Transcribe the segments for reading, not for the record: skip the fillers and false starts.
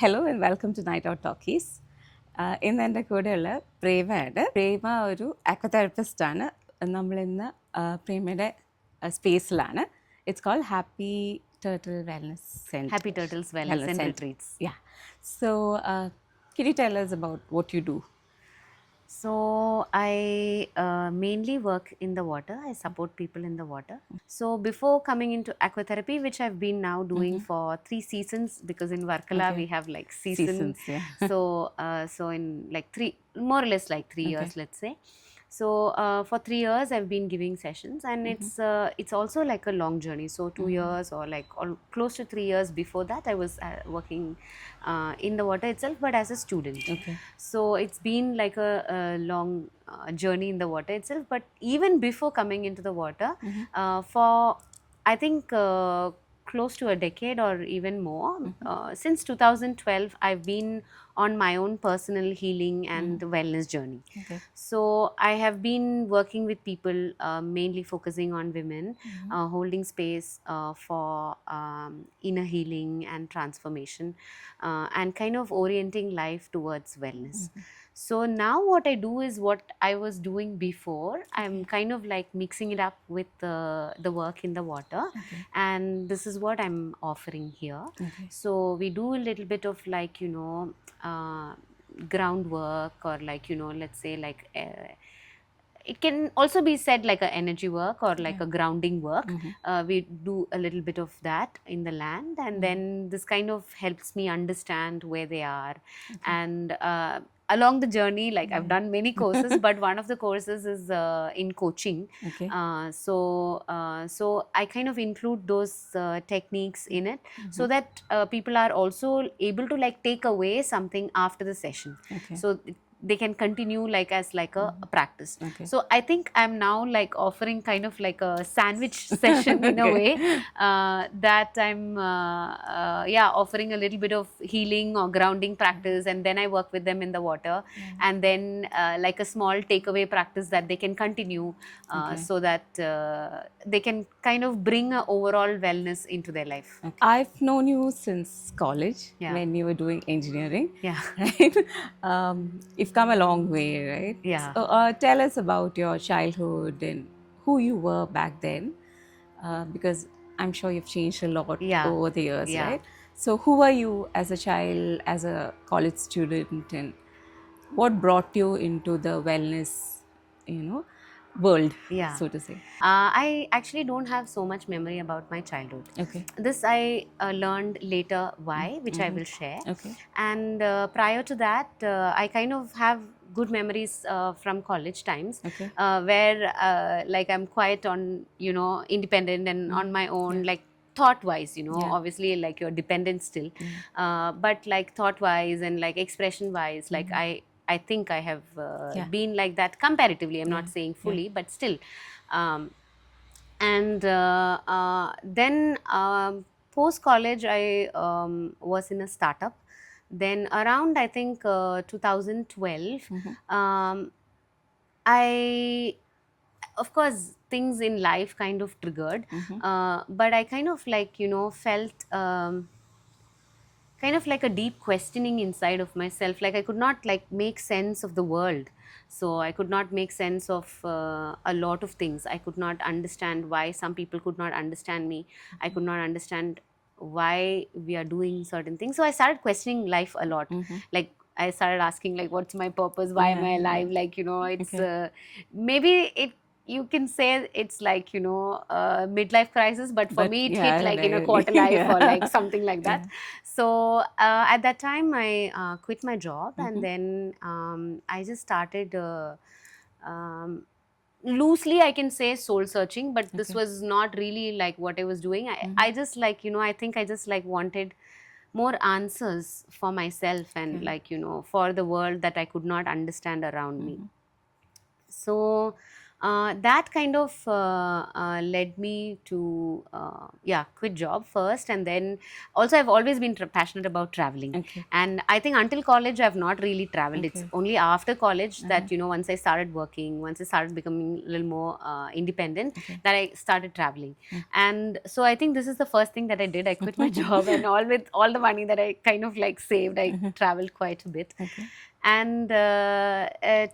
Hello and welcome to night out talkies. ഇന്ന് എൻ്റെ കൂടെയുള്ള പ്രേമയാണ്. പ്രേമ ഒരു അക്വതെറപ്പിസ്റ്റാണ്. നമ്മളിന്ന് പ്രേമയുടെ സ്പേസിലാണ്. It's called happy turtle wellness centre. Happy Turtles Wellness and Retreats. Yeah. So, can you tell us about what you do? So I mainly work in the water. I support people in the water. So before coming into aquatherapy, which I've been now doing for 3 seasons, because in Varkala we have like seasons. Yeah. So in like more or less like 3 years, let's say. So for 3 years I've been giving sessions, and it's also like a long journey. So 2 years or like close to 3 years before that I was working in the water itself, but as a student. Okay. So it's been like a long journey in the water itself. But even before coming into the water, for I think close to a decade or even more, since 2012, I've been on my own personal healing and wellness journey. Okay. So I have been working with people, mainly focusing on women, holding space for inner healing and transformation, and kind of orienting life towards wellness. So now what I do is what I was doing before. I'm kind of like mixing it up with the work in the water, and this is what I'm offering here. Okay. So we do a little bit of like, groundwork, or like, let's say like it can also be said like a energy work or like a grounding work. We do a little bit of that in the land, and then this kind of helps me understand where they are. And along the journey, like I've done many courses, but one of the courses is in coaching. Okay. So I kind of include those techniques in it, so that people are also able to like take away something after the session. Okay. So they can continue like as like a practice. Okay. So I think I'm now like offering kind of like a sandwich session in a way, that I'm offering a little bit of healing or grounding practice, and then I work with them in the water, and then like a small takeaway practice that they can continue, so that they can kind of bring a overall wellness into their life. Okay. I've known you since college, Yeah. when you were doing engineering. Yeah. Right? You've come a long way, right? Yeah. So, tell us about your childhood and who you were back then, because I'm sure you've changed a lot Yeah. over the years, Yeah. right? So, who were you as a child, as a college student, and what brought you into the wellness, world, Yeah. so to say? I actually don't have so much memory about my childhood. Okay. This I learned later why, which I will share. Okay. And prior to that, I kind of have good memories from college times, Okay. where like I'm quite on, independent and on my own, like thought wise, obviously like you're dependent still, but like thought wise and like expression wise, like I think I have been like that comparatively. I'm not saying fully, but still. And then post college I was in a startup. Then around I think 2012, I, of course, things in life kind of triggered, but I kind of like, felt kind of like a deep questioning inside of myself. Like I could not like make sense of the world. So I could not make sense of a lot of things. I could not understand why some people could not understand me. I could not understand why we are doing certain things. So I started questioning life a lot. Like I started asking like, what's my purpose? Why am I alive? Like, it's maybe it, you can say it's like, midlife crisis, but for me it hit like in a quarter life or like something like that. So at that time I quit my job, and then I just started loosely I can say soul searching, but this was not really like what I was doing. I just like, I think I just like wanted more answers for myself and like, for the world that I could not understand around me. So that kind of led me to quit job first, and then also I've always been passionate about traveling. Okay. And I think until college I've not really traveled. It's Okay. only after college that, you know, once I started working, once I started becoming a little more independent, Okay. that I started traveling. And so I think this is the first thing that I did. I quit my job, and all with all the money that I kind of like saved, I traveled quite a bit. Okay. And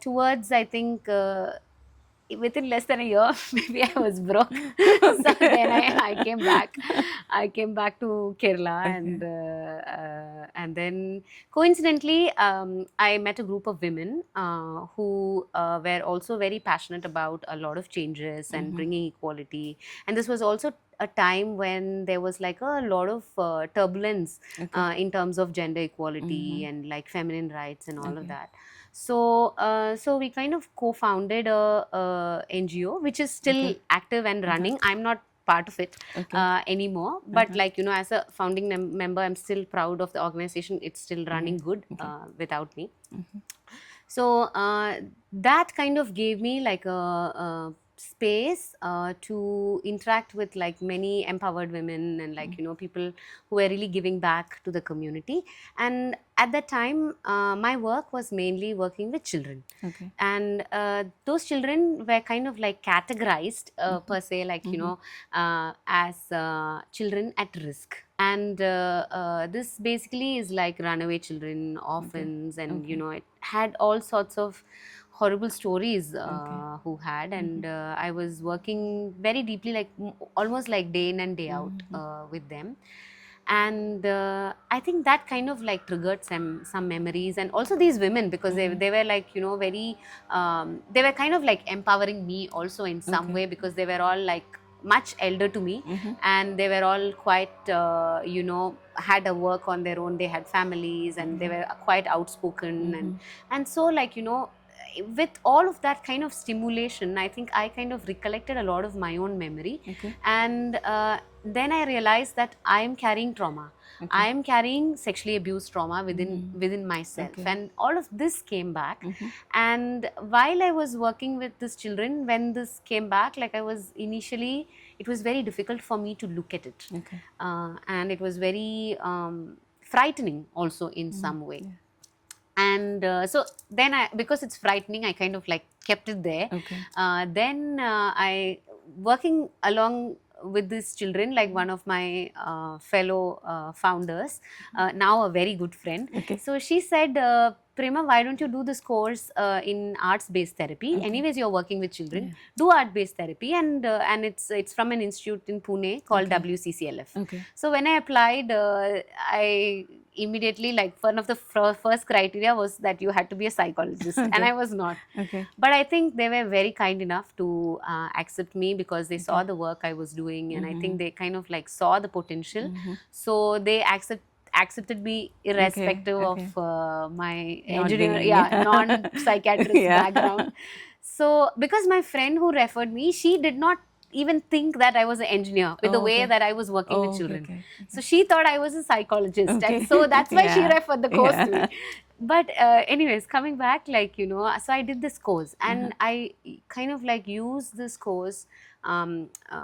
towards, I think, within less than a year, maybe I was broke. So then I came back. I came back to Kerala, and then coincidentally, I met a group of women who were also very passionate about a lot of changes and bringing equality. And this was also a time when there was like a lot of turbulence in terms of gender equality and like feminine rights and all of that. So, so we kind of co-founded a NGO, which is still active and running. I'm not part of it anymore, but like, you know, as a founding member, I'm still proud of the organization. It's still running good without me. So that kind of gave me like a space to interact with like many empowered women and like, you know, people who were really giving back to the community. And at that time, my work was mainly working with children. Okay. And those children were kind of like categorized per se, like, you know, as children at risk. And this basically is like runaway children, orphans, and you know, it had all sorts of horrible stories who had. And I was working very deeply, like almost like day in and day out with them. And I think that kind of like triggered some memories, and also these women, because they were like, you know, very they were kind of like empowering me also in some way, because they were all like much elder to me, and they were all quite you know, had a work on their own. They had families, and they were quite outspoken. And so, like, you know, with all of that kind of stimulation, I think I kind of recollected a lot of my own memory. And then I realized that I am carrying trauma. I am carrying sexually abused trauma within myself. And all of this came back. And while I was working with these children, when this came back, like, I was initially, it was very difficult for me to look at it. And it was very frightening also in some way. And so then because it's frightening, I kind of like kept it there. Then I, working along with these children, like one of my fellow founders, now a very good friend. So she said, Prema, why don't you do this course in arts-based therapy? Anyways, you're working with children. Do art-based therapy, and it's from an institute in Pune called WCCLF. So when I applied, I immediately, like, one of the first criteria was that you had to be a psychologist, and I was not. But I think they were very kind enough to accept me, because they saw the work I was doing, and I think they kind of like saw the potential. So they accepted me irrespective of my non-psychiatrist background. So because my friend who referred me, she did not even think that I was an engineer with the way that I was working with children. So she thought I was a psychologist. And so that's why she referred the course to me. But anyways, coming back, like, you know, so I did this course, and I kind of like used this course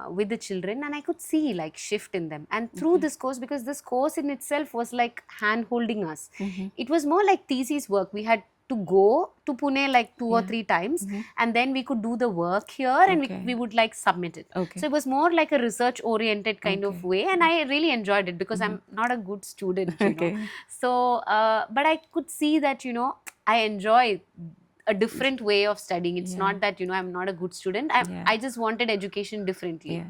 with the children, and I could see like shift in them. And through this course, because this course in itself was like hand holding us, it was more like thesis work. We had to go to Pune like 2 or 3 times, and then we could do the work here, and we would like submit it. So it was more like a research oriented kind of way, and I really enjoyed it, because I'm not a good student, you know. So but I could see that, you know, I enjoy a different way of studying. It's not that, you know, I'm not a good student. I just wanted education differently.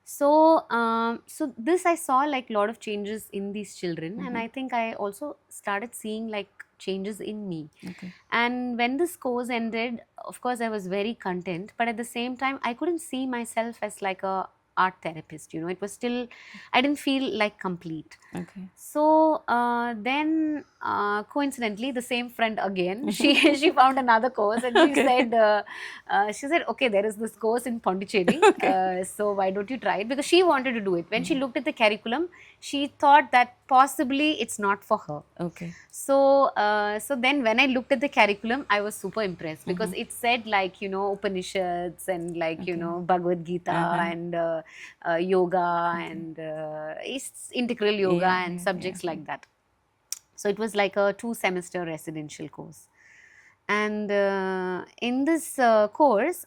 So so this, I saw like a lot of changes in these children, and I think I also started seeing like changes in me. And when this course ended, of course I was very content, but at the same time I couldn't see myself as like a art therapist. It was still, I didn't feel like complete. Okay. So then coincidentally, the same friend again, she found another course, and she said, okay, there is this course in Pondicherry, so why don't you try it? Because she wanted to do it. When she looked at the curriculum, she thought that possibly it's not for her. Okay. So so then when I looked at the curriculum, I was super impressed, because it said like, Upanishads and like, Bhagavad Gita and yoga and it's integral yoga and subjects like that. So it was like a 2-semester residential course. And in this course,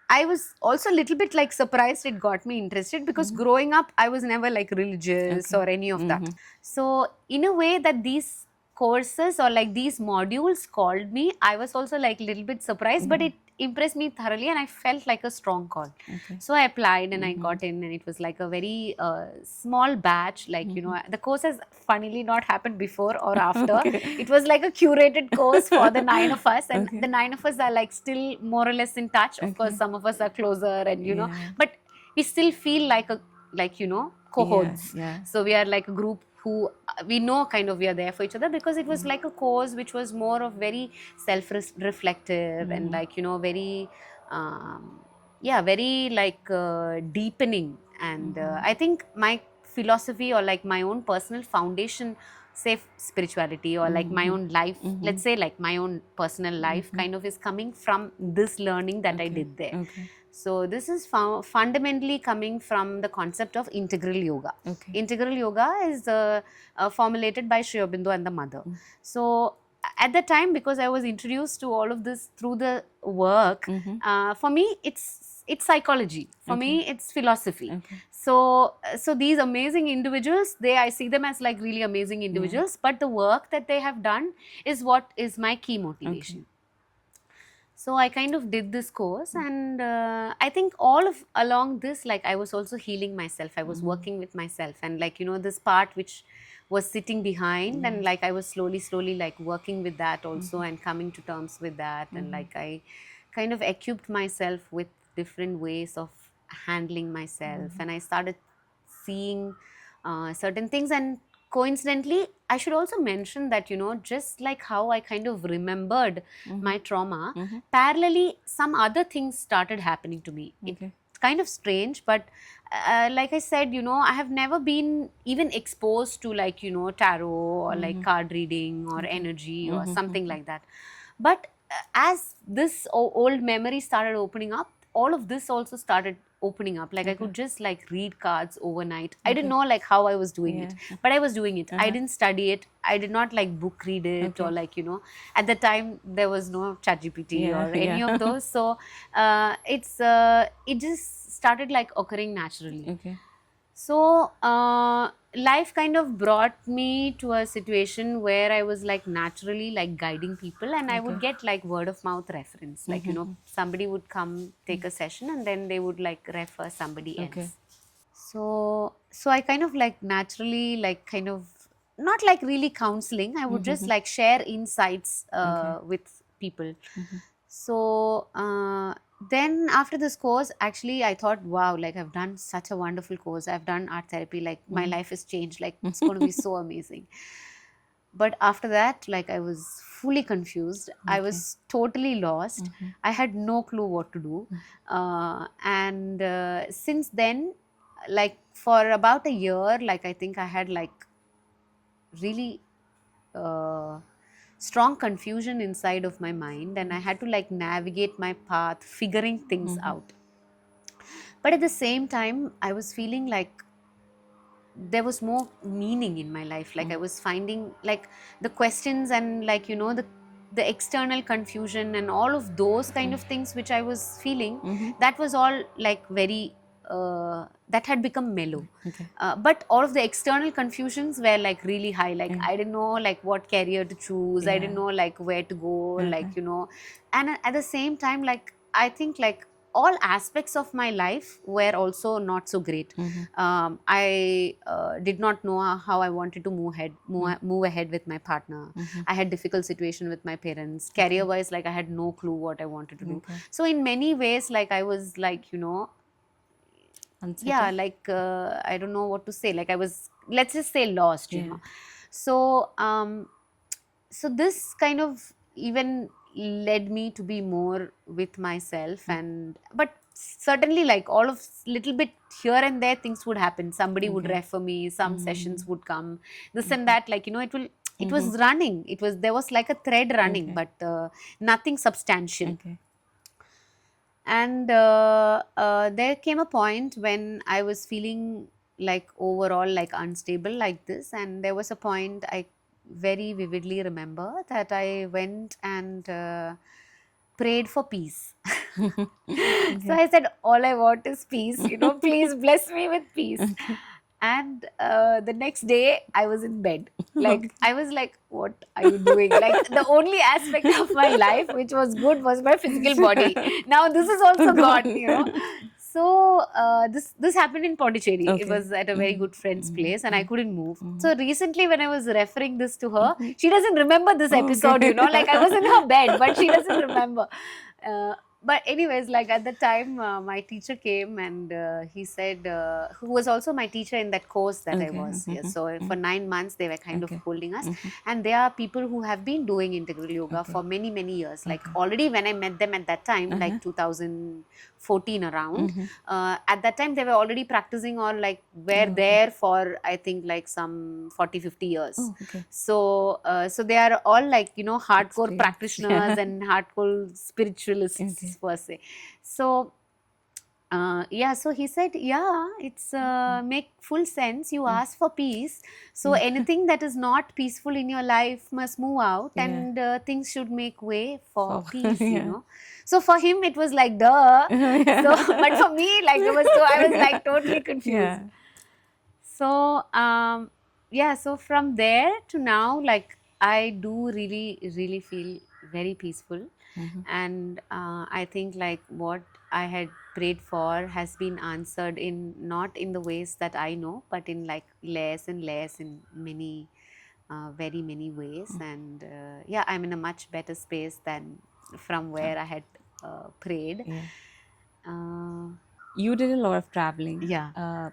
I was also a little bit like surprised it got me interested, because growing up, I was never like religious or any of that. So in a way that these courses or like these modules called me, I was also like a little bit surprised, but it impressed me thoroughly and I felt like a strong call. So I applied and I got in, and it was like a very small batch, like, the course has funnily not happened before or after. It was like a curated course for the 9 of us, and the 9 of us are like still more or less in touch. Of course, some of us are closer and but we still feel like cohorts. So we are like a group who we know kind of we are there for each other, because it was like a course which was more of very self-reflective and like very very like deepening. And I think my philosophy or like my own personal foundation, say spirituality or like my own life, let's say like my own personal life kind of is coming from this learning that I did there. So this is fundamentally coming from the concept of integral yoga. Integral yoga is formulated by Sri Aurobindo and the mother. So at the time, because I was introduced to all of this through the work, for me it's psychology. For me it's philosophy. So these amazing individuals, I see them as like really amazing individuals, but the work that they have done is what is my key motivation. So I kind of did this course, and I think all of along this, like I was also healing myself. I was working with myself, and like this part which was sitting behind, and like I was slowly like working with that also and coming to terms with that, and like I kind of equipped myself with different ways of handling myself, and I started seeing certain things. And coincidentally, I should also mention that just like how I kind of remembered my trauma, parallelly some other things started happening to me. It's kind of strange, but like I said, I have never been even exposed to like tarot or like card reading or energy or something like that. But as this old memory started opening up, all of this also started opening up. Like I could just like read cards overnight. I didn't know like how I was doing it, but I was doing it. I didn't study it. I did not like book read it or like at the time there was no ChatGPT or any of those. So it just started like occurring naturally. So life kind of brought me to a situation where I was like naturally like guiding people, and I would get like word of mouth reference, like somebody would come take a session and then they would like refer somebody else. So I kind of like naturally like kind of not like really counseling, I would just like share insights with people. So then after this course, actually I thought, wow, like I've done such a wonderful course. I've done art therapy, like my life has changed, like it's going to be so amazing. But after that, like I was fully confused. I was totally lost. I had no clue what to do. And since then, like for about a year, like I think I had like really strong confusion inside of my mind, and I had to like navigate my path, figuring things out. But at the same time, I was feeling like there was more meaning in my life. Like I was finding like the questions and like the external confusion and all of those kind of things which I was feeling, that was all like very that had become mellow. But all of the external confusions were like really high. Like I didn't know like what career to choose. I didn't know like where to go, like and at the same time, like I think like all aspects of my life were also not so great. I did not know how I wanted to move ahead with my partner. I had difficult situation with my parents. Career wise, like I had no clue what I wanted to do. So in many ways, like I was like Unsettled? yeah, like I don't know what to say. Like I was, let's just say, lost, you Yeah. know. So so this kind of even led me to be more with myself, and but certainly like all of little bit here and there things would happen. Somebody would Okay. refer me, some sessions would come, this and Okay. that, like, you know, it was running, it was, there was like a thread running, Okay. but nothing substantial. Okay. And there came a point when I was feeling like overall like unstable like this, and there was a point I very vividly remember that I went and prayed for peace. So Okay. I said, all I want is peace, you know, please bless me with peace. Okay. And the next day I was in bed, like Okay. I was like, what are you doing? Like the only aspect of my life which was good was my physical body. Now this is also gone, you know. So this happened in Pondicherry. It Okay. was at a very good friend's place, and I couldn't move. Mhm. So recently, when I was referring this to her, she doesn't remember this episode. Okay. You know, like I was in her bed, but she doesn't remember. Uh, but anyways, like at the time, my teacher came, and he said, who was also my teacher in that course that I Okay. was. Yes. So for 9 months, they were kind of Okay. holding us, Mhm. and they are people who have been doing integral yoga Okay. for many many years. Like Okay. already when I met them at that time, Uh-huh. like 2014 around, Mhm. at that time they were already practicing, or like were Oh, okay. there for I think like some 40-50 years. Oh, okay. So so they are all like, you know, hardcore Experience. practitioners Yeah. and hardcore spiritualists Okay. per se. So yeah, so he said, yeah, it's make full sense. You ask for peace, so Yeah. anything that is not peaceful in your life must move out, Yeah. and things should make way for For peace. You yeah. know, so for him it was like duh. So, but for me, like it was, so I was like totally confused. Yeah. So yeah, so from there to now, like I do really really feel very peaceful. Mhm. And I think like what I had prayed for has been answered, in not in the ways that I know, but in like layers and layers, in many very many ways. And yeah, I'm in a much better space than from where I had prayed. Yeah. uh, You did a lot of traveling. yeah.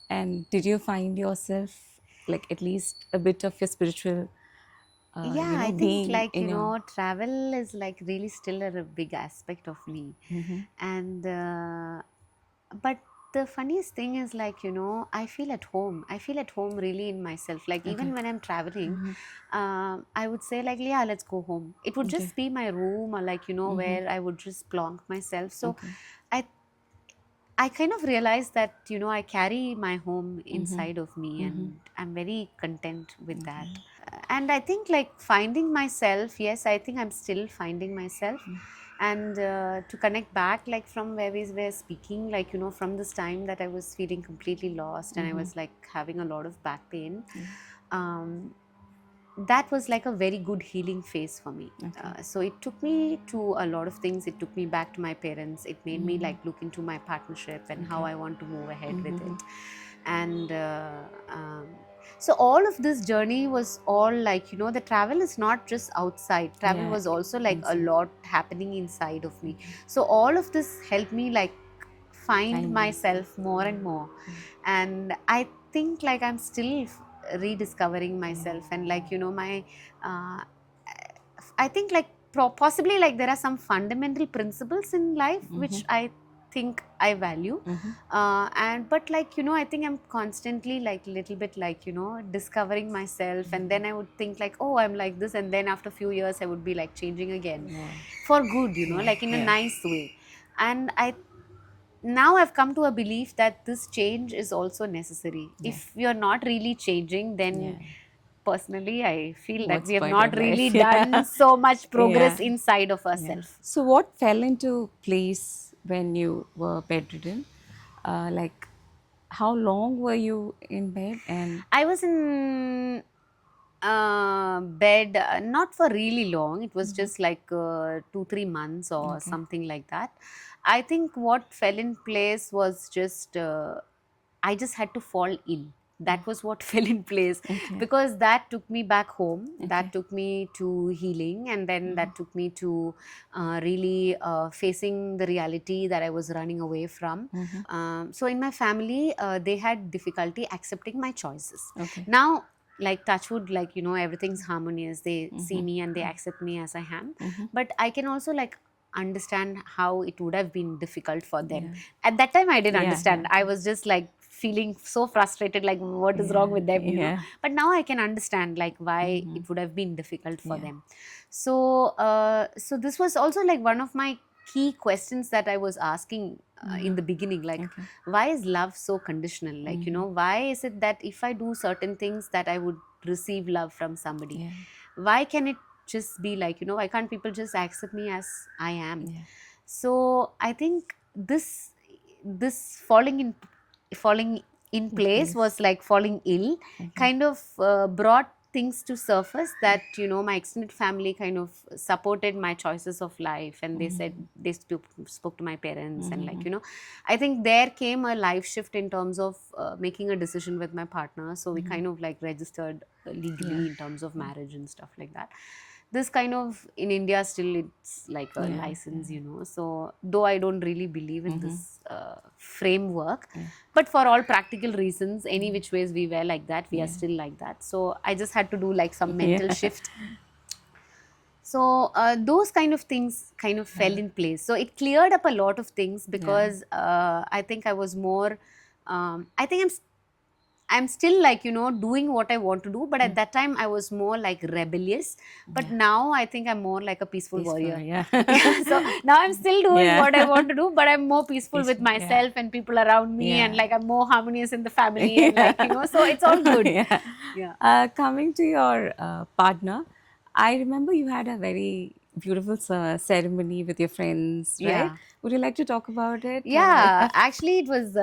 And did you find yourself like at least a bit of your spiritual, Yeah, I think being like, in you your. know, travel is like really still a big aspect of me. Mhm. And but the funniest thing is like, you know, I feel at home. I feel at home really in myself. Like even Okay. when I'm traveling, Mhm. I would say like, yeah, let's go home. It would Okay. just be my room, or like, you know, Mhm. where I would just plonk myself. So Okay. I I kind of realized that, you know, I carry my home inside of me, Mhm. and I'm very content with that. And I think like finding myself, yes, I think I'm still finding myself. And to connect back, like from where we were speaking, like, you know, from this time that I was feeling completely lost, and I was like having a lot of back pain. Um, that was like a very good healing phase for me. Okay. So it took me to a lot of things. It took me back to my parents. It made me like look into my partnership and how Okay. I want to move ahead with it. And so all of this journey was all like, you know, the travel is not just outside. Travel Yeah. was also like a Inside. lot happening inside of me. So all of this helped me like find Find myself more and more. And I think like I'm still rediscovering myself, and like, you know, my uh, I think like possibly like there are some fundamental principles in life which I think I value. And but like, you know, I think I'm constantly like little bit like, you know, discovering myself, and then I would think like, oh, I'm like this, and then after a few years I would be like changing again Yeah. for good, you know, Yeah. like in a Yeah. nice way. And I now I've come to a belief that this change is also necessary. Yeah. If you're not really changing, then Yeah. personally I feel that What's we have point of not really life? Yeah. done so much progress Yeah. inside of Yeah. ourselves. So what fell into place when you were bedridden? Like, how long were you in bed? And I was in bed not for really long. It was just like 2-3 months or okay. something like that. I think what fell in place was just I just had to fall in. that was what fell in place, Okay. because that took me back home, Okay. that took me to healing, and then that took me to really facing the reality that I was running away from. So in my family, they had difficulty accepting my choices. Okay. Now, like touchwood, like everything's harmonious, they see me and they accept me as I am. But I can also like understand how it would have been difficult for them. At that time I didn't Yeah, understand. I was just like feeling so frustrated, like what is wrong with them, you know. Yeah. But now I can understand like why it would have been difficult for Yeah. them. So so this was also like one of my key questions that I was asking in the beginning, like Okay. why is love so conditional? Like why is it that if I do certain things that I would receive love from somebody? Yeah. Why can it just be like, why can't people just accept me as I am? Yeah. So I think this falling in place was like falling ill, kind of brought things to surface that my extended family kind of supported my choices of life, and they said they spoke to my parents, and like I think there came a life shift in terms of making a decision with my partner. So we kind of like registered legally in terms of marriage and stuff like that. This kind of in India still it's like a license, so though I don't really believe in this framework, but for all practical reasons, any which ways we were like that, we are still like that. So I just had to do like some mental shift. So those kind of things kind of fell in place. So it cleared up a lot of things, because I think I was more I think I'm still like doing what I want to do, but at that time I was more like rebellious. But now I think I'm more like a peaceful warrior. Yeah. So now I'm still doing Yeah. what I want to do, but I'm more peaceful with Peaceful, myself and people around me, and Yeah. like I'm more harmonious in the family, and like so it's all good. Yeah. Yeah. Coming to your partner, I remember you had a very beautiful ceremony with your friends, right? Yeah. Would you like to talk about it? Yeah, actually it was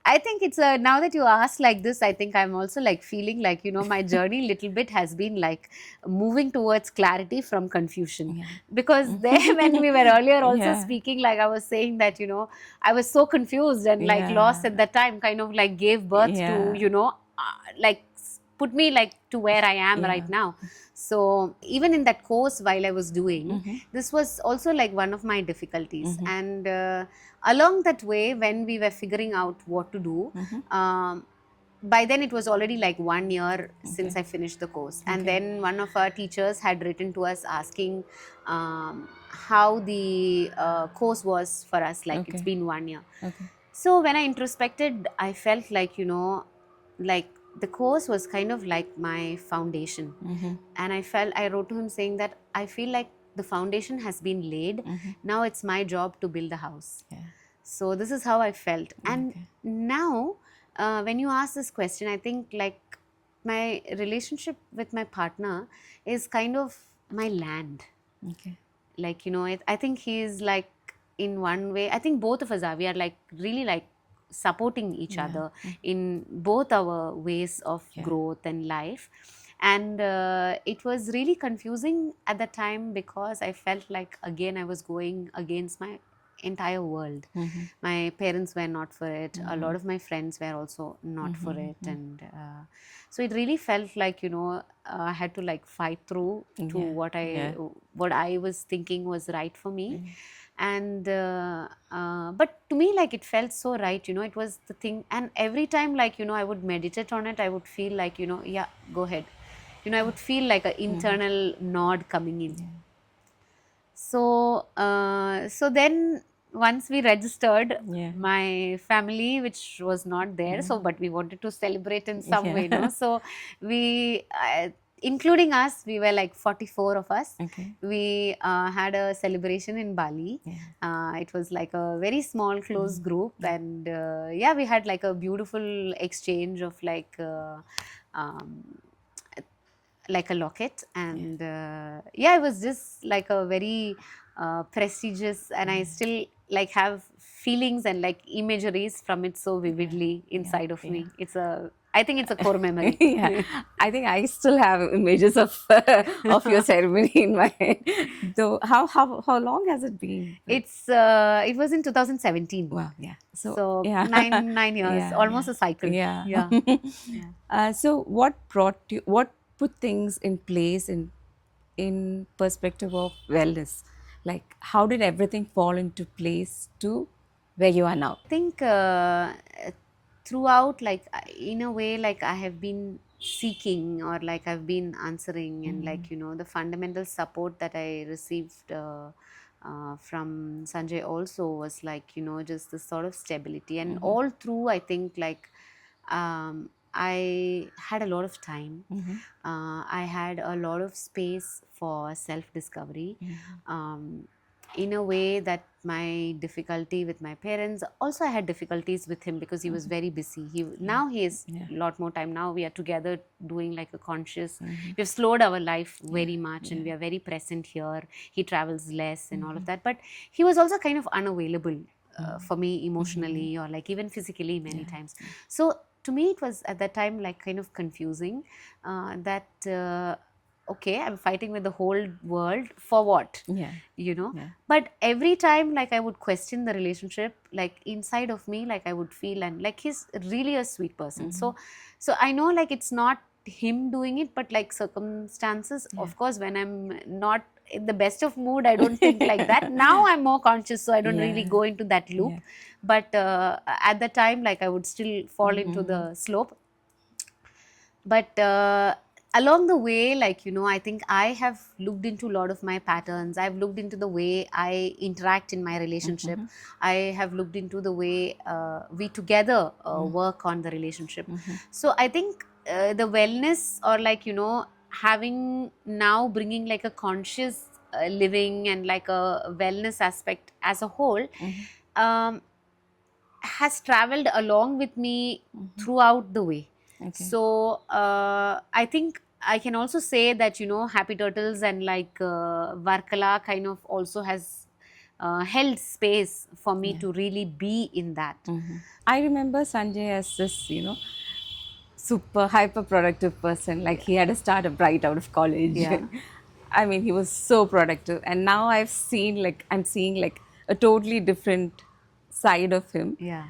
I think it's now that you ask like this, I think I'm also like feeling like my journey little bit has been like moving towards clarity from confusion. Because there when we were earlier also speaking, like I was saying that I was so confused and like lost at that time, kind of like gave birth to like put me like to where I am right now. So even in that course while I was doing, this was also like one of my difficulties. And along that way, when we were figuring out what to do, by then it was already like 1 year since I finished the course. And then one of our teachers had written to us asking how the course was for us, like it's been 1 year. So when I introspected, I felt like like the course was kind of like my foundation. And I wrote to him saying that I feel like the foundation has been laid. Now it's my job to build the house. So this is how I felt. And now when you ask this question, I think like my relationship with my partner is kind of my land. Like I think he is like, in one way, I think both of us we are like really like supporting each other in both our ways of growth and life. And it was really confusing at the time, because I felt like again I was going against my entire world. My parents were not for it. A lot of my friends were also not for it. And so it really felt like I had to like fight through to what I was thinking was right for me. And but to me, like it felt so right, it was the thing. And every time like I would meditate on it, I would feel like yeah, go ahead. I would feel like an internal nod coming in. So so then once we registered, my family, which was not there, so but we wanted to celebrate in some way, so we including us, we were like 44 of us. We had a celebration in Bali. It was like a very small close group. And yeah, we had like a beautiful exchange of like a locket. And yeah, it was just like a very prestigious, and I still like have feelings and like imageries from it so vividly inside of me. It's a I think it's a core memory. Yeah, I think I still have images of of your ceremony in my head. Though, how long has it been? It was in 2017. Wow, yeah. So So yeah, 9 years, yeah, almost a cycle. yeah. Yeah. Yeah. So what put things in place in perspective of wellness? Like, how did everything fall into place to where you are now? I think throughout, like in a way, like I have been seeking, or like I've been answering, and like the fundamental support that I received from Sanjay also was like just this sort of stability, and all through I think like I had a lot of time. I had a lot of space for self discovery. Um, in a way that my difficulty with my parents, also I had difficulties with him because he was very busy. Now he has a lot more time. Now we are together doing like a conscious, we've slowed our life very much, and we are very present here. He travels less and all of that, but he was also kind of unavailable for me emotionally, or like even physically many times. So to me it was at that time like kind of confusing, that okay, I'm fighting with the whole world for what? Yeah. Yeah. But every time like I would question the relationship, like inside of me, like I would feel, and like he's really a sweet person. So I know like it's not him doing it, but like circumstances, of course, when I'm not in the best of mood, I don't think like that. Now I'm more conscious, so I don't really go into that loop. Yeah. But at the time, like I would still fall into the slope. But along the way, like I think I have looked into a lot of my patterns. I've looked into the way I interact in my relationship. I have looked into the way we together work on the relationship. So I think the wellness, or like having now bringing like a conscious living and like a wellness aspect as a whole, um, has traveled along with me throughout the way. Okay. So I think I can also say that Happy Turtles and like Varkala kind of also has held space for me to really be in that. I remember Sanjay as this, super hyper productive person. Like, he had a startup right out of college. Yeah. I mean, he was so productive. And now I'm seeing like a totally different side of him Yeah.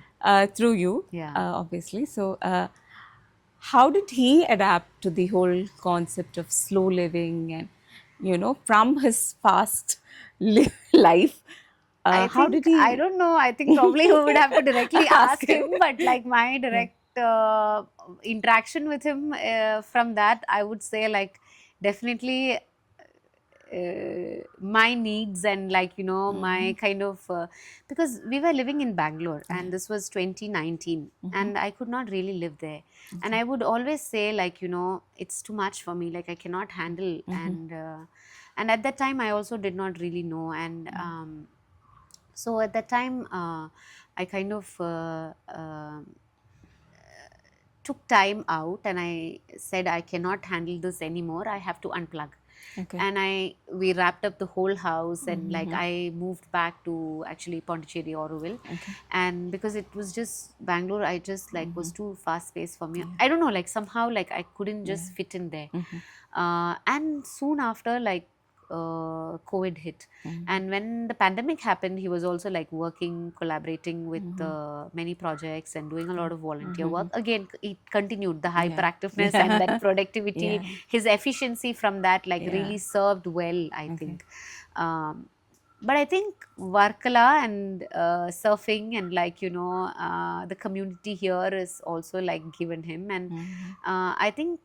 through you, Yeah. obviously. So, how did he adapt to the whole concept of slow living and, from his fast life? I How think did he I don't know. I think probably we would have to directly ask ask him. But like my direct interaction with him, from that, I would say like definitely my needs, and like my kind of because we were living in Bangalore, and this was 2019, and I could not really live there. And I would always say like it's too much for me, like I cannot handle. And at that time I also did not really know. And so at that time I kind of took time out, and I said I cannot handle this anymore, I have to unplug. Okay. And we wrapped up the whole house, and like I moved back to actually Pondicherry, Auroville. And because it was just Bangalore, I just like was too fast paced for me. I don't know, like somehow like I couldn't just fit in there. And soon after, like COVID hit. And when the pandemic happened, he was also like working, collaborating with many projects and doing a lot of volunteer work. Again, it continued the hyperactiveness and that productivity. His efficiency from that like really served well, I think. But I think Varkala and surfing and like the community here is also like given him. And I think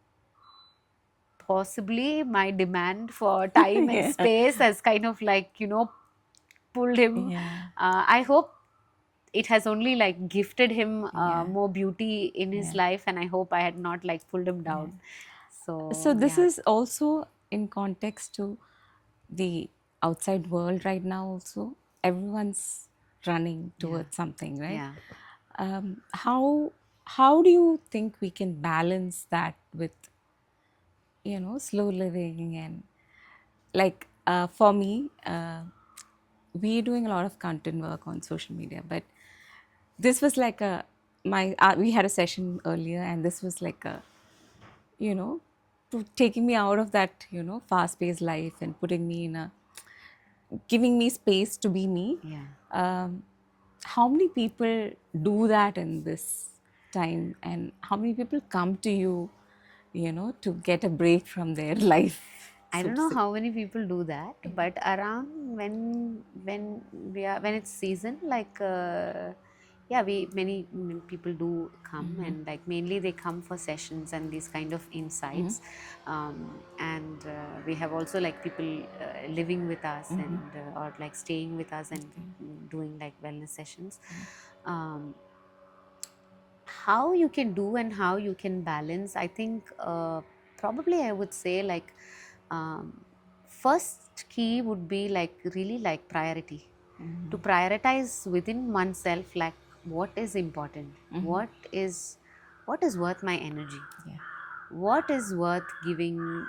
possibly my demand for time and space has kind of like pulled him. Yeah. I hope it has only like gifted him more beauty in his life, and I hope I had not like pulled him down. So this is also in context to the outside world right now also. Everyone's running towards something, right? Yeah. How do you think we can balance that with, slow living? And like, for me, we're doing a lot of content work on social media, but this was like a we had a session earlier, and this was like a, you know, to taking me out of that, you know, fast-paced life and putting me in a, giving me space to be me. Yeah. How many people do that in this time, and how many people come to you, you know, to get a break from their life, I so don't to know say? how many people do that, but around when it's season, like yeah, we many people do come, and like mainly they come for sessions and these kind of insights, and we have also like people living with us and or like staying with us and doing like wellness sessions. Um, how you can do and how you can balance, I think probably I would say like um, first key would be like really like priority, to prioritize within oneself like what is important, what is worth my energy, Yeah. what is worth giving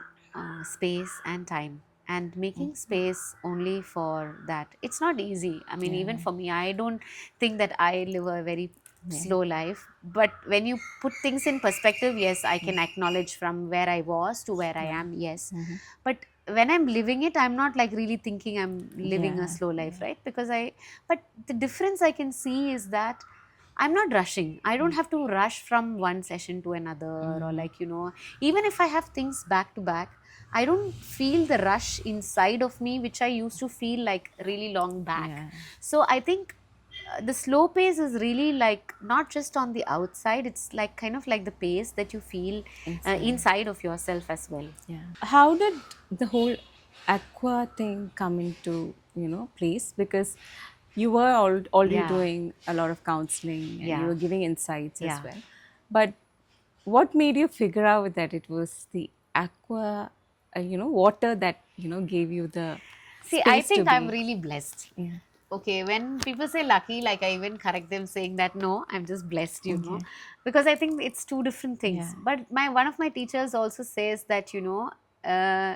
space and time, and making space only for that. It's not easy. I mean, even Yeah. for me, I don't think that I live a very Yeah. slow life, but when you put things in perspective, yes, I can acknowledge from where I was to where I am, yes. But when I'm living it, I'm not like really thinking I'm living a Yeah. slow life, right? Because but the difference I can see is that I'm not rushing. I don't have to rush from one session to another, or like, you know, even if I have things back to back, I don't feel the rush inside of me, which I used to feel like really long back. Yeah. So I think the slow pace is really like not just on the outside, it's like kind of like the pace that you feel Inside. inside of yourself as well. Yeah. How did the whole aqua thing come into, you know, place? Because you were already Yeah, doing a lot of counseling and you yeah, were giving insights as yeah. well. But what made you figure out that it was the aqua, you know, water that, you know, gave you the See, I space to think I'm be? really blessed. Yeah. Okay, when people say lucky, like I even correct them saying that no, I'm just blessed, you know, Okay. because I think it's two different Yeah. things. But my one of my teachers also says that, you know, uh,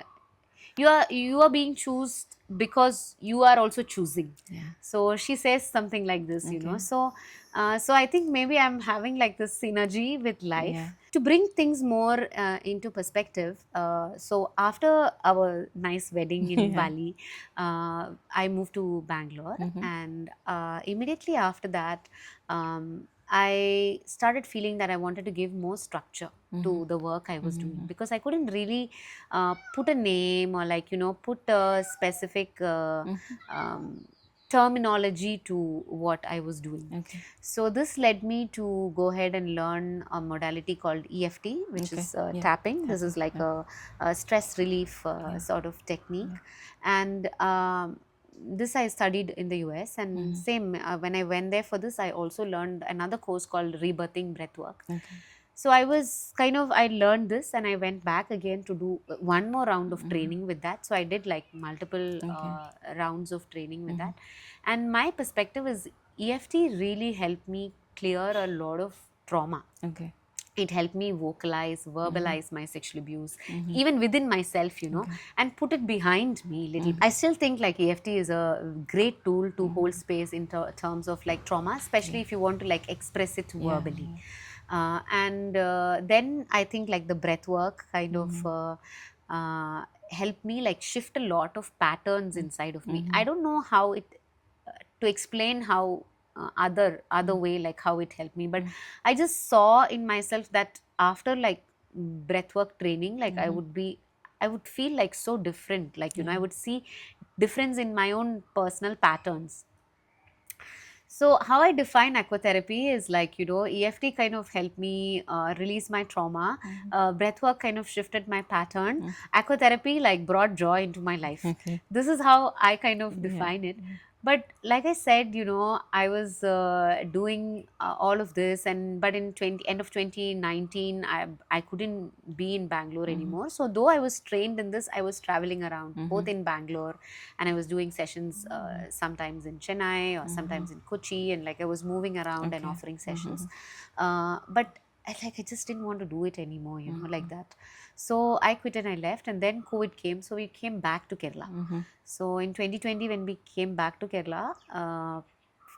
you are being chosen because you are also choosing. Yeah. So she says something like this, you know. Okay. So I think maybe I'm having like this synergy with Yeah. life to bring things more into perspective. So after our nice wedding in Yeah. Bali, I moved to Bangalore, and immediately after that, I started feeling that I wanted to give more structure to the work I was doing, because I couldn't really put a name or like, you know, put a specific terminology to what I was doing. Okay. So this led me to go ahead and learn a modality called EFT, which Okay. is Yeah. tapping. This Tapping. is like Yeah. a stress relief Yeah. sort of technique, Yeah. and this I studied in the US, and same when I went there for this, I also learned another course called Rebirthing Breathwork. Okay. So I was kind of, I learned this and I went back again to do one more round of training with that. So I did like multiple Okay. rounds of training with that. And my perspective is EFT really helped me clear a lot of trauma. Okay. It helped me vocalize, verbalize my sexual abuse, even within myself, you know, and put it behind me little. I still think like EFT is a great tool to hold space in terms of like trauma, especially if you want to like express it Yeah. verbally. And then I think like the breath work kind of helped me like shift a lot of patterns inside of me. I don't know how it to explain how other way like how it helped me, but I just saw in myself that after like breathwork training, like I would feel like so different, like, you know, I would see difference in my own personal patterns. So how I define aquatherapy is like, you know, EFT kind of helped me release my trauma. Breathwork kind of shifted my pattern. Aquatherapy like brought joy into my life. Okay. This is how I kind of Yeah. define it. But like I said, you know, I was doing all of this, and but in end of 2019, I couldn't be in Bangalore anymore. So though I was trained in this, I was traveling around both in Bangalore, and I was doing sessions sometimes in Chennai or sometimes in Kochi, and like I was moving around and Okay. offering sessions. But I just didn't want to do it anymore, you know, like that. So I quit and I left, and then COVID came, so we came back to Kerala. So in 2020, when we came back to Kerala,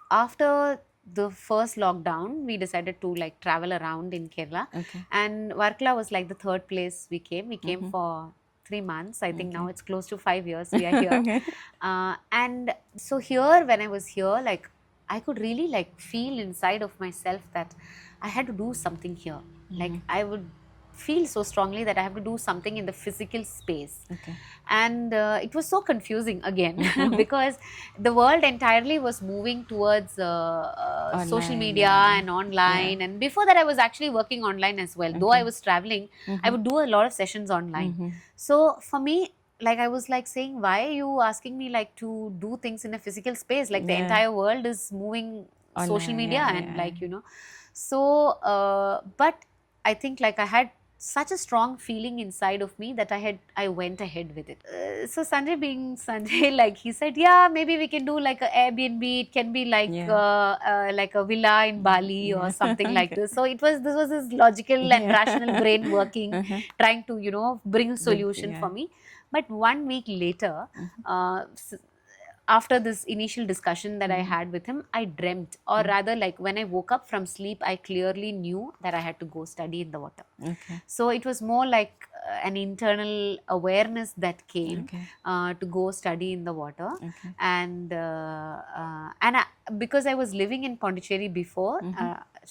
after the first lockdown, we decided to like travel around in Kerala. Okay. And Varkala was like the third place we came. We came for 3 months. I think now it's close to 5 years we are here. Okay. And so here, when I was here, like I could really like feel inside of myself that I had to do something here. Like I would feel so strongly that I have to do something in the physical space. Okay. And it was so confusing again because the world entirely was moving towards social Online, media yeah. and online. And before that, I was actually working online as well. Though I was traveling, I would do a lot of sessions online. So for me, like I was like saying, why are you asking me like to do things in a physical space? Like the Yeah. entire world is moving social Online, media yeah, and yeah. like, you know. So, but I think like I had such a strong feeling inside of me that I went ahead with it. So Sanjay being Sanjay, like he said, yeah, maybe we can do like a Airbnb. It can be like a villa in Bali or something like this. So this was his logical and rational brain working, trying to, you know, bring a solution for me. But 1 week later, after this initial discussion that I had with him, I dreamt, or rather, like when I woke up from sleep, I clearly knew that I had to go study in the water. Okay. So it was more like an internal awareness that came Okay. to go study in the water. Okay. And because I was living in Pondicherry before,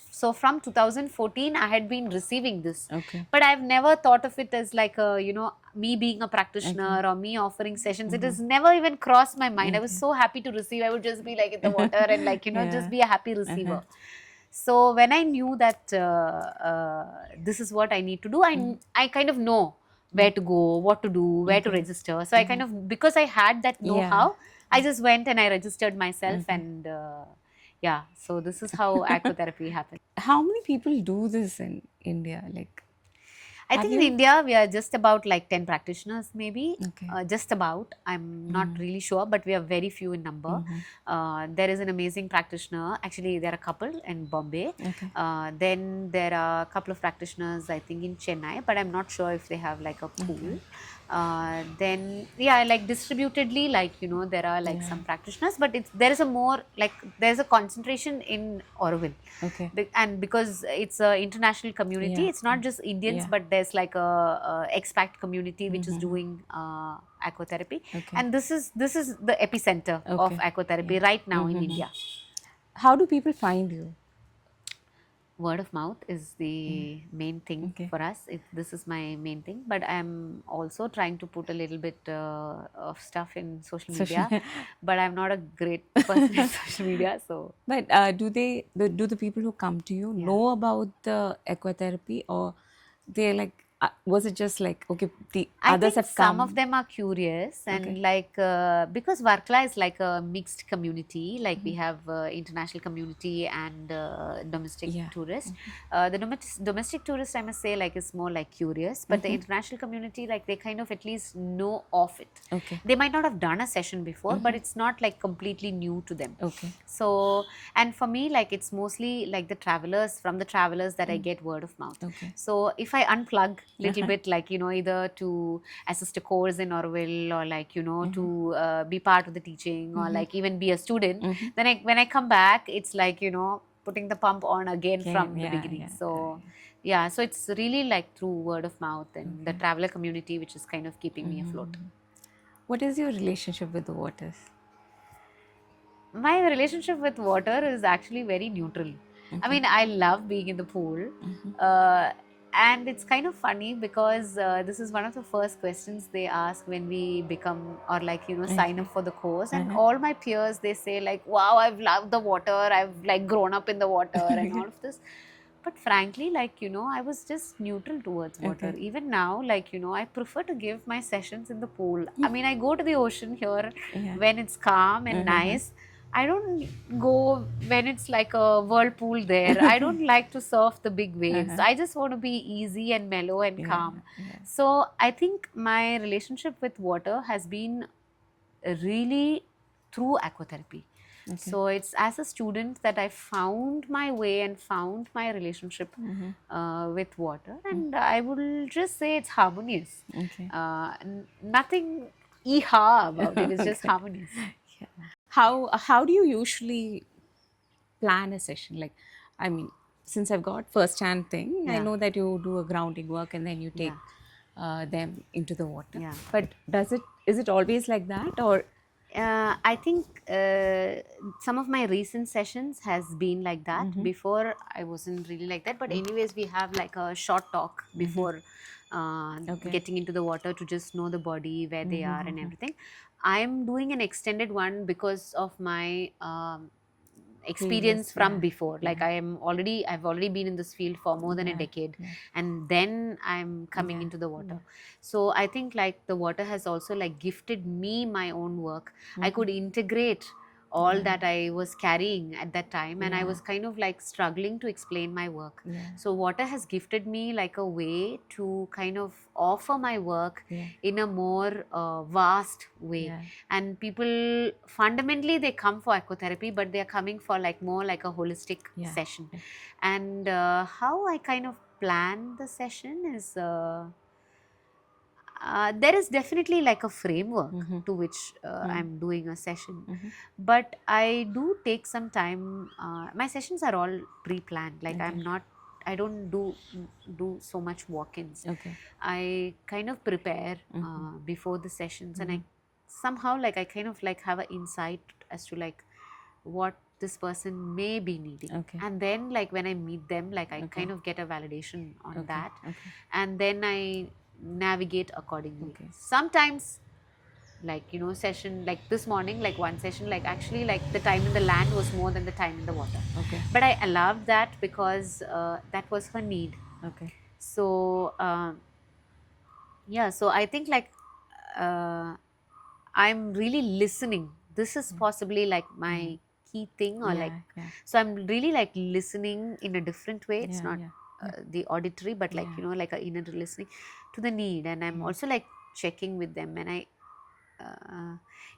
so from 2014, I had been receiving this. Okay. But I've never thought of it as like a, you know, me being a practitioner or me offering sessions. It has never even crossed my mind. I was so happy to receive. I would just be like in the water and like, you know, Yeah. just be a happy receiver. So when I knew that this is what I need to do, I kind of know where to go, what to do, where to register. So I kind of, because I had that know-how, I just went and I registered myself and yeah, so this is how aquatherapy happened. How many people do this in India? Like, I Have think in you- India we are just about like 10 practitioners maybe. Okay. Just about. I'm not really sure, but we are very few in number. There is an amazing practitioner. Actually, there are a couple in Bombay. Okay. Then there are a couple of practitioners, I think, in Chennai, but I'm not sure if they have like a pool. Then yeah, like distributedly, like, you know, there are like some practitioners, but there is a more like there's a concentration in Auroville. Okay. And because it's an international community, Yeah. it's not just Indians, Yeah. but there's like a expat community which is doing aquatherapy. Okay. And this is the epicenter of Okay. aquatherapy right now in India. How do people find you? Word of mouth is the main thing Okay. for us. This is my main thing, but I'm also trying to put a little bit of stuff in social media. But I'm not a great person in social media, so But do the people who come to you know about the aquatherapy, or they like was it just like, okay, the I others think have come? some of them are curious and like because Varkala is like a mixed community, like we have international community and domestic tourists. The domestic tourist, I must say, like is more like curious, but the international community, like they kind of at least know of it. Okay. They might not have done a session before, but it's not like completely new to them. Okay. So, and for me, like it's mostly like the travelers, from the travelers that I get word of mouth. Okay. So if I unplug little bit, like, you know, either to assist a course in Auroville or like, you know, to be part of the teaching or like even be a student, then when I come back, it's like, you know, putting the pump on again from the beginning. So yeah, so it's really like through word of mouth and the traveler community, which is kind of keeping me afloat. What is your relationship with the waters? My relationship with water is actually very neutral. I mean, I love being in the pool. And it's kind of funny because this is one of the first questions they ask when we become or like, you know, sign up for the course. And all my peers, they say like, wow, I've loved the water. I've like grown up in the water and all of this. But frankly, like, you know, I was just neutral towards water. Even now, like, you know, I prefer to give my sessions in the pool. I mean, I go to the ocean here when it's calm and nice. I don't go when it's like a whirlpool there. I don't like to surf the big waves. I just want to be easy and mellow and calm. So I think my relationship with water has been really through aquatherapy. So it's as a student that I found my way and found my relationship with water, and I will just say it's harmonious. Nothing about it. It's just harmonious. How do you usually plan a session? Like, I mean, since I've got first-hand thing, I Yeah. know that you do a grounding work and then you take them into the water. Yeah. But is it always like that, or I think some of my recent sessions has been like that. Before I wasn't really like that, but anyways, we have like a short talk before Okay. getting into the water to just know the body, where they are, and everything. I'm doing an extended one because of my experience Previous, from yeah, before. Like I've already been in this field for more than a Yeah, decade, yeah. and then I'm coming Yeah, into the water. So I think like the water has also like gifted me my own work. I could integrate all that I was carrying at that time, and I was kind of like struggling to explain my work. Yeah. So water has gifted me like a way to kind of offer my work Yeah. in a more vast way. Yeah. And people fundamentally they come for aquatherapy, but they are coming for like more like a holistic Yeah, session. yeah. And how I kind of plan the session is there is definitely like a framework to which I'm doing a session. But I do take some time. My sessions are all pre-planned. Like I don't do so much walk-ins. Okay. I kind of prepare before the sessions, and I somehow like I kind of like have an insight as to like what this person may be needing. Okay. And then like when I meet them, like I kind of get a validation on that. Okay. And then I navigate accordingly. Okay. Sometimes like session like this morning, like one session, like actually like the time in the land was more than the time in the water. Okay. But I allowed that because that was her need. Okay. So yeah, so I think like I'm really listening. This is possibly like my key thing, or like so I'm really like listening in a different way. It's not the auditory, but like like a inner listening to the need. And I'm also like checking with them, and I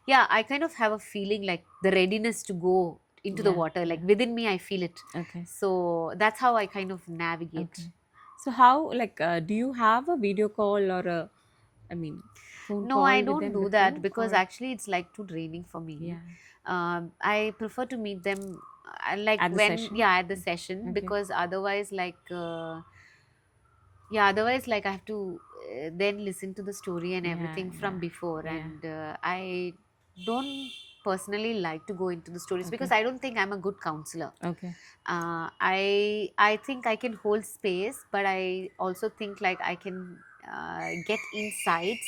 I kind of have a feeling like the readiness to go into the water, like within me I feel it. Okay. So that's how I kind of navigate. Okay. So how, like, do you have a video call or a, I mean, phone No, call I with don't them do before, that because or- actually it's like too draining for me. Yeah. I prefer to meet them like At the when session? at the session, because otherwise like otherwise like I have to then listen to the story and everything from before. And I don't personally like to go into the stories because I don't think I'm a good counselor. Okay. I think I can hold space, but I also think like I can get insights,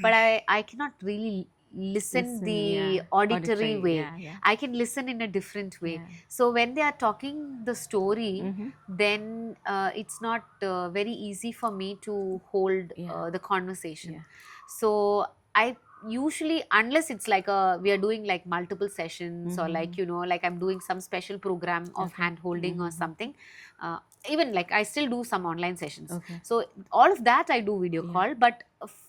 but I cannot really listen the auditory way. I can listen in a different way. So when they are talking the story, then it's not very easy for me to hold the conversation. So I usually, unless it's like we are doing like multiple sessions, or like like I'm doing some special program of hand holding or something, even like I still do some online sessions. So all of that I do video call, but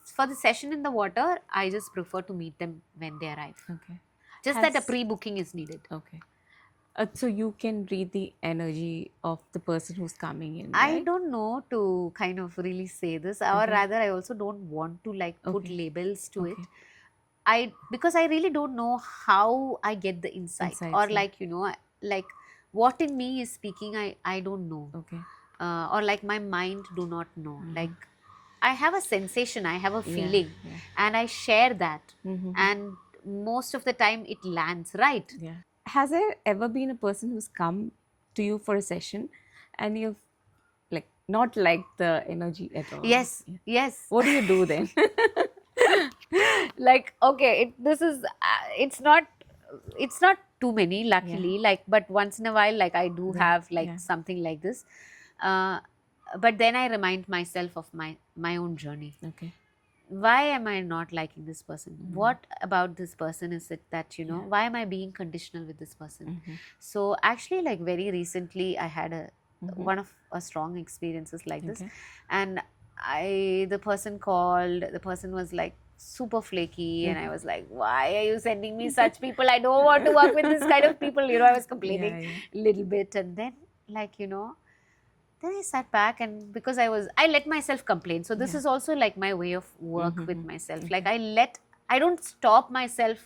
for the session in the water I just prefer to meet them when they arrive. Okay. Just that a pre-booking is needed. Okay. So you can read the energy of the person who's coming in, I right? don't know to kind of really say this, or rather I also don't want to like put labels to it. Because I really don't know how I get the insight, or like like what in me is speaking, I don't know. Okay. Or like my mind do not know. Like I have a sensation, I have a feeling, and I share that, and most of the time it lands right. Yeah. Has there ever been a person who's come to you for a session and you've like not liked the energy at all? Yes. Yes. What do you do then? Like okay, this is it's not too many, luckily. Like but once in a while like I do have like something like this, but then I remind myself of my own journey. Okay. Why am I not liking this person? What about this person is it that why am I being conditional with this person? So actually like very recently I had one of a strong experiences like this, and the person was like super flaky, and I was like, why are you sending me such people? I don't want to work with this kind of people. I was complaining a little bit, and then like then I sat back, and because I let myself complain. So this is also like my way of work with myself. Like I don't stop myself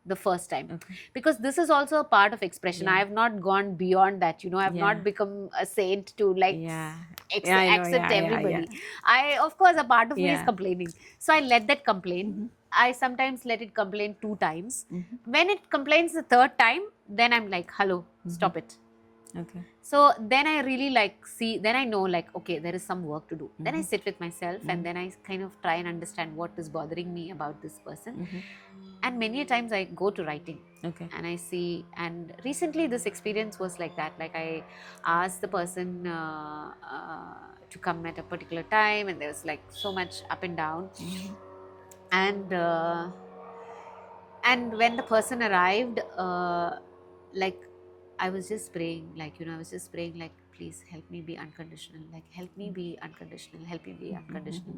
the first time. Okay. Because this is also a part of expression. Yeah. I have not gone beyond that, you know. I've Yeah. not become a saint to like Yeah. accept, Yeah, I know. accept Yeah, everybody. Of course, a part of me is Yeah. complaining. So I let that complain. Mhm. I sometimes let it complain 2 times. Mhm. When it complains the 3rd time, then I'm like, hello, stop it. Okay. So then I really like see, then I know like, okay, there is some work to do. Then I Mhm. sit with myself and then I kind of try and understand what is bothering me about this person. And many a times I go to writing Okay. and I see, and recently this experience was like that. Like I asked the person to come at a particular time, and there was like so much up and down. And when the person arrived, like I was just praying, like, you know, I was just praying, like, please help me be unconditional, like, help me be unconditional, help me be unconditional.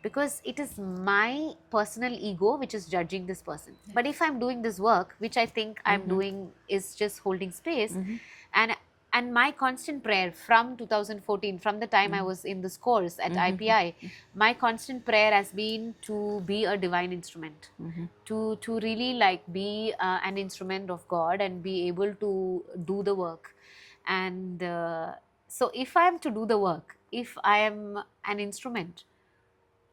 Because it is my personal ego which is judging this person. But if I'm doing this work, which I think I'm doing is just holding space, and my constant prayer from 2014, from the time I was in this course at IPI, my constant prayer has been to be a divine instrument, to really like be an instrument of God and be able to do the work. And so if I am to do the work, if I am an instrument,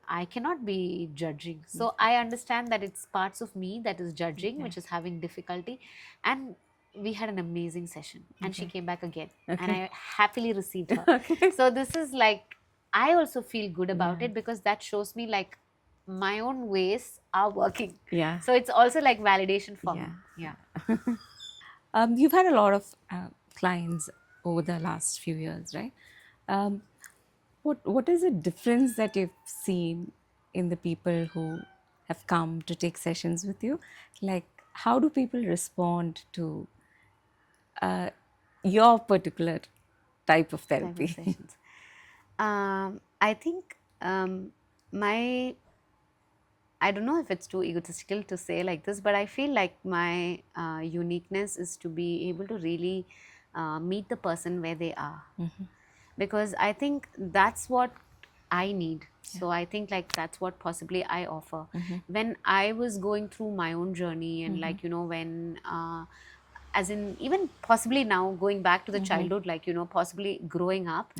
I cannot be judging. So I understand that it's parts of me that is judging, which is having difficulty. And we had an amazing session, and she came back again, and I happily received her. Okay. So this is like, I also feel good about it, because that shows me like my own ways are working. Yeah. So it's also like validation for me. Yeah. Yeah. You've had a lot of clients over the last few years, right? What is the difference that you've seen in the people who have come to take sessions with you? Like, how do people respond to your particular type of Type of therapy? sessions. I think I don't know if it's too egotistical to say like this, but I feel like my uniqueness is to be able to really meet the person where they are. Because I think that's what I need. So I think like that's what possibly I offer. When I was going through my own journey, and like, you know, when as in even possibly now going back to the childhood, like, you know, possibly growing up,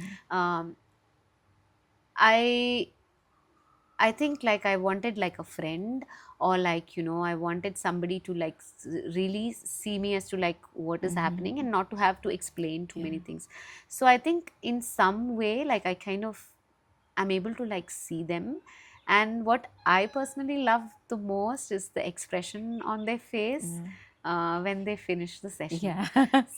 I think like I wanted like a friend, or like, you know, I wanted somebody to like really see me as to like what is happening, and not to have to explain too many things. So I think in some way, like I kind of am able to like see them. And what I personally love the most is the expression on their face when they finish the session. Yeah.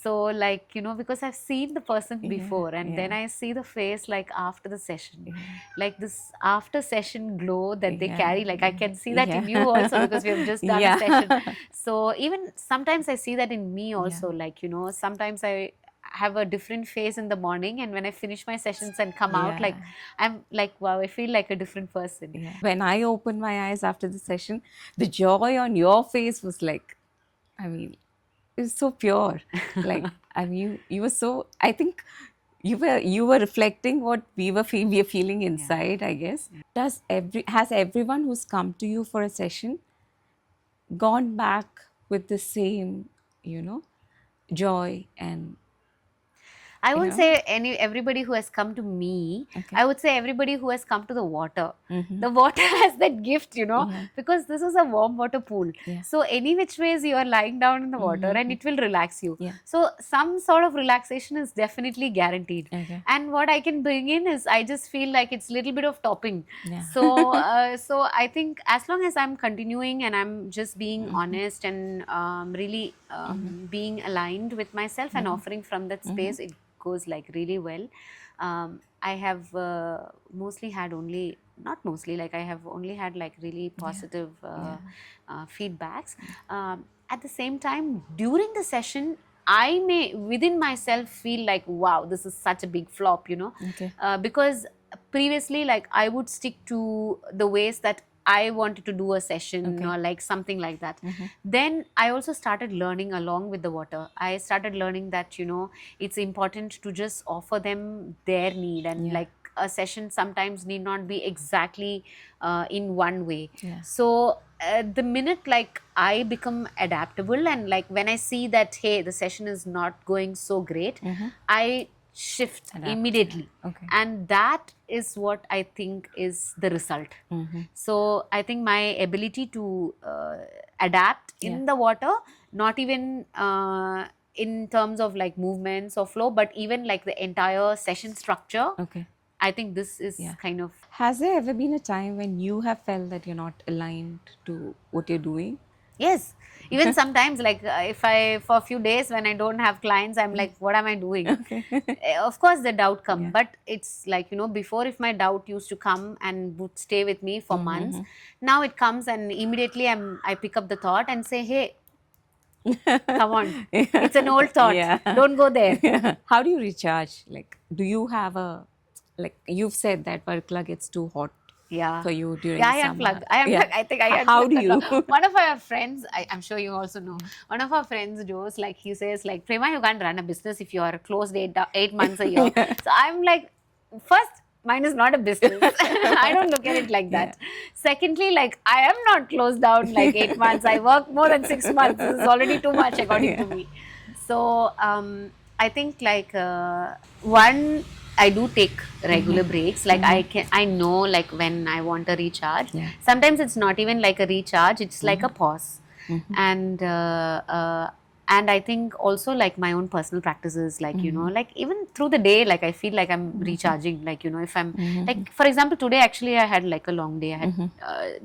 So like, you know, because I've seen the person Yeah, before, and then yeah. I see the face like after the session, like this after session glow that they Yeah, carry. Like I can see that in yeah. you also, because we have just done Yeah. a session. So even sometimes I see that in me also. Yeah. Like, you know, sometimes I have a different face in the morning, and when I finish my sessions and come out, like Yeah. I'm like, wow, I feel like a different person. Yeah. When I opened my eyes after the session, the joy on your face was like, I mean, it was so pure. Like, I mean, you were so. I think you were reflecting what we were feeling inside. I guess. Has everyone who's come to you for a session gone back with the same, you know, joy and I you won't know? say everybody who has come to me. Okay. I would say everybody who has come to the water. Mhm. The water has that gift, you know, Yeah. because this is a warm water pool. Yeah. So any which ways you are lying down in the water, and it will relax you. Yeah. So some sort of relaxation is definitely guaranteed. Okay. And what I can bring in is, I just feel like it's little bit of topping. Yeah. So I think as long as I'm continuing and I'm just being honest and really being aligned with myself and offering from that space, it goes like really well. I have mostly had only, not mostly, like I have only had like really positive feedbacks. At the same time, during the session, I may within myself feel like, wow, this is such a big flop, you know, Okay. because previously, like I would stick to the ways that I wanted to do a session, or like something like that. Then I also started learning along with the water. I started learning that, you know, it's important to just offer them their need, and like a session sometimes need not be exactly in one way. Yeah. So the minute like I become adaptable, and like when I see that hey, the session is not going so great, I shift Adapt, immediately. Okay. And that is what I think is the result. So I think my ability to adapt in the water, not even in terms of like movements or flow, but even like the entire session structure, Okay. I think this is kind of. Has there ever been a time when you have felt that you're not aligned to what you're doing? Yes, even sometimes like if I for a few days when I don't have clients, I'm like, what am I doing? Of course the doubt come, but it's like, you know, before if my doubt used to come and would stay with me for months, now it comes and immediately I pick up the thought and say, hey, come on, it's an old thought, don't go there. How do you recharge? Like, do you have a, like you've said that Varkala gets too hot for you during I summer. unplug. I think I unplug. How do you? One of our friends, I'm sure you also know, one of our friends, Joe, like he says, like, Prema, you can't run a business if you are closed 8 months a year. So I'm like, first, mine is not a business. I don't look at it like that. Secondly, like, I am not closed down like 8 months. I work more than 6 months. This is already too much according to me. So I think like one, I do take regular breaks. Like I know like when I want a recharge. Sometimes it's not even like a recharge. It's like a pause. And I think also like my own personal practices, like, you know, like even through the day, like I feel like I'm recharging, like, you know, if I'm like, for example, today actually I had like a long day. I had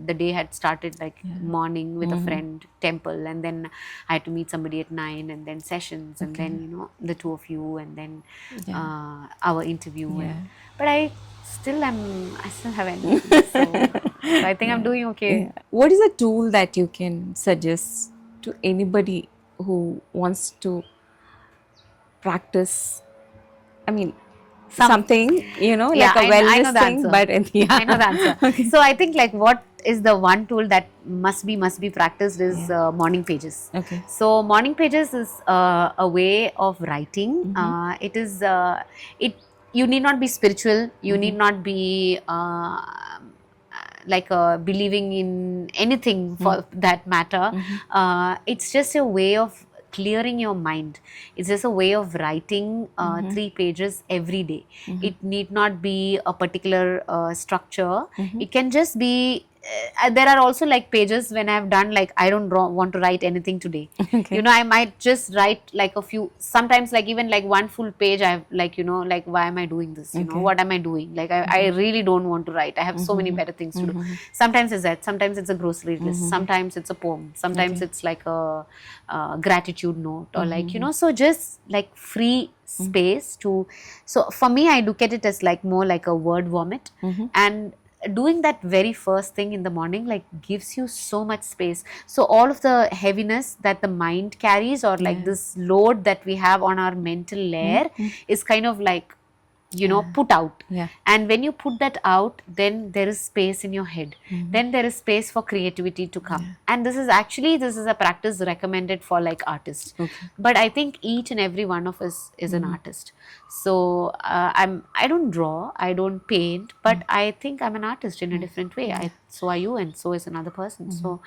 the day had started like morning with a friend, temple, and then I had to meet somebody at 9, and then sessions, and then, you know, the two of you, and then our interview. But I still have energy. So I think I'm doing okay. What is a tool that you can suggest to anybody who wants to practice, I mean, something, you know, like a wellness thing, but I know the answer. So I think like what is the one tool that must be practiced is morning pages. So morning pages is a way of writing. It is you need not be spiritual, you need not be like believing in anything for that matter. It's just a way of clearing your mind. It's just a way of writing 3 pages every day. It need not be a particular structure. It can just be there are also like pages when I've done like I don't want to write anything today. You know, I might just write like a few, sometimes like even like one full page. I've like, you know, like why am I doing this? You know, what am I doing? Like I really don't want to write. I have so many better things to do. Sometimes it's that, sometimes it's a grocery list, sometimes it's a poem, sometimes it's like a gratitude note, or like, you know, so just like free space to, so for me I look at it as like more like a word vomit. And doing that very first thing in the morning like gives you so much space. So all of the heaviness that the mind carries, or like this load that we have on our mental layer is kind of like, you know, put out. And when you put that out, then there is space in your head. Then there is space for creativity to come. And this is a practice recommended for like artists. But I think each and every one of us is an artist. So I don't draw, I don't paint, but I think I'm an artist in a different way. So are you, and so is another person. So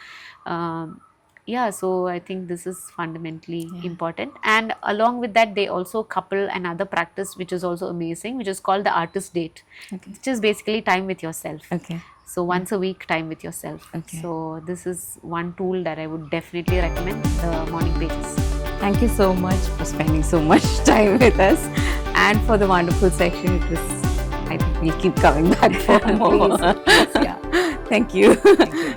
so I think this is fundamentally important. And along with that, they also couple another practice which is also amazing, which is called the artist date, which is basically time with yourself. So once a week, time with yourself. So this is one tool that I would definitely recommend, the morning pages. Thank you so much for spending so much time with us, and for the wonderful section. It was, I think we'll keep coming back for more. Please. Thank you.